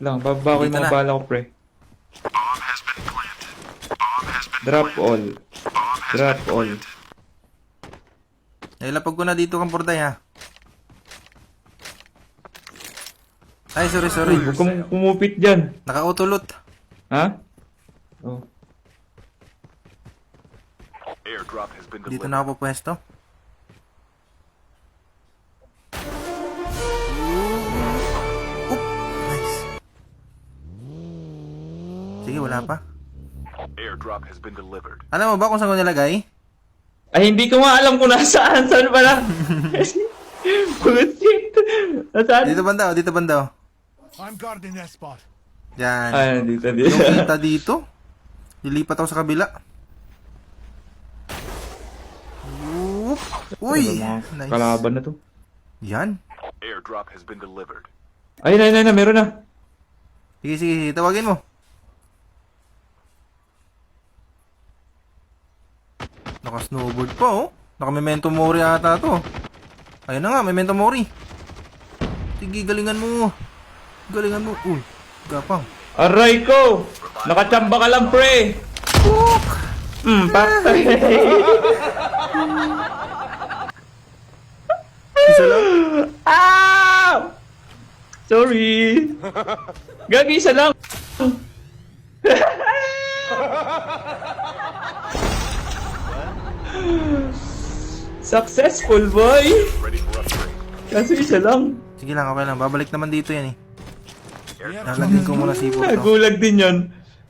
Lang, bababa ko yung Dito mga na. bala ko, pre. Drop all. Drop all. Nailapag ko na dito kang portay ha. Ay, sorry. Huwag kang kumupit dyan. Naka-autolot. Ha? Oh. Airdrop has been Dito delivered. na ako pwesto. Oop! Nice. Sige, wala pa. Airdrop has been delivered. Alam mo ba kung saan ko nilagay? Ay, hindi ko nga alam kung nasaan. Saan pala? Bullshit. Nasaan? Dito banda, dito banda. I'm guarding that spot. Yan. Ay, dito. Yung kita dito. Lilipat ako sa kabila. Oop! Uy! Nice. Kalaban na to. Yan. Airdrop has been delivered. Ay, meron na. Sige, tawagin mo. Naka-snowboard pa, oh. Naka-memento mori ata to. Ayun na nga, memento mori. Sige, galingan mo. Uy, gapang. Aray ko! Nakachamba ka lang, pre! Patay! Isa lang. Ah! Sorry! Gagi, isa lang! Successful, boy! Ready for upgrade. Kaso isa lang. Sige lang, okay lang. Babalik naman dito yan eh. Lalagyan ko muna sipot to. Nagulag din yun.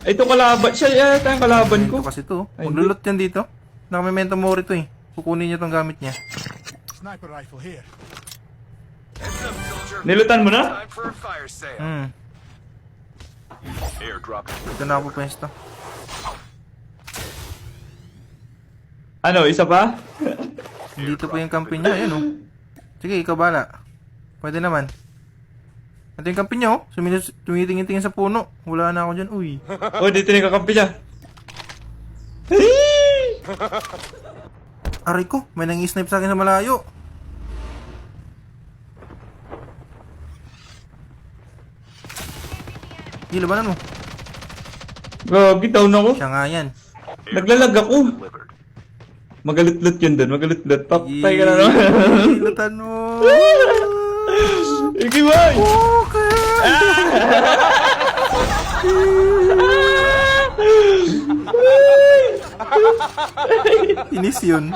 Ito kalaban. Siya yata ang kalaban ko. Ito kasi to. Ay, Maglulot yan dito. Naka-memento mori to eh. Kukunin niya tong gamit niya. Sniper rifle here. Nilutan mo na? Time for a fire sale. Airdrop has been Ito na ako pwesto. Ano, isa pa? Dito pa yung kampi niya. Ayan oh. Sige, ikaw bala. Pwede naman. Ito yung kampi niya oh. Tumitingin-tingin sa puno. Wala na ako dyan. Uy. Oh, dito na yung kakampi niya. Aray ko. May nang-snipe sa akin sa malayo. Hindi, labanan mo. Gagi, down ako. Siya nga yan. Naglalag ako. delivered. Magalit-lut yun doon. Magalit-lut. Papatay ka na naman. Ilutan mo. Iki, boy! Inis yun.